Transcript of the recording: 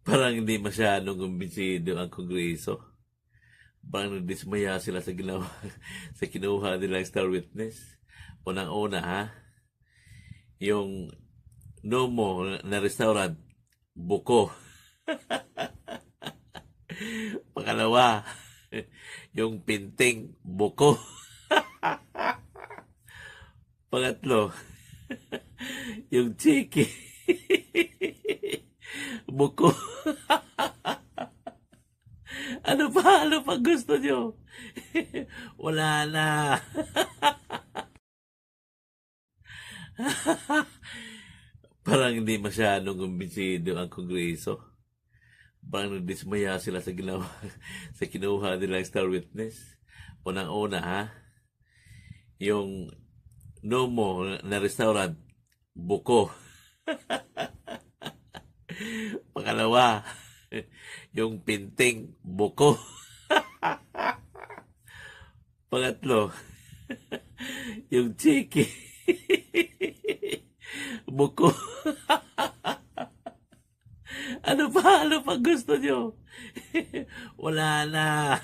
Parang hindi masyadong kumbinsido ang Kongreso. Parang nagdismaya sila sa ginawa, sa kinuha nilang Star Witness. Unang-una ha, yung Nomo na restaurant, buko. Pangalawa, yung Pinting, buko. Pangatlo, yung Chiki, buko. Ano pa? Ano pa gusto nyo? Wala na. Parang hindi masyadong kumbinsido ang Kongreso. Parang nagdismaya sila sa ginawa, sa kinuha nilang Star Witness. Unang-una ha, yung Nomo na restaurant, buko. Pangalawa, yung Pinting, buko. Pangatlo, yung Chiki, buko. Ano pa? Ano pa gusto nyo? Wala na.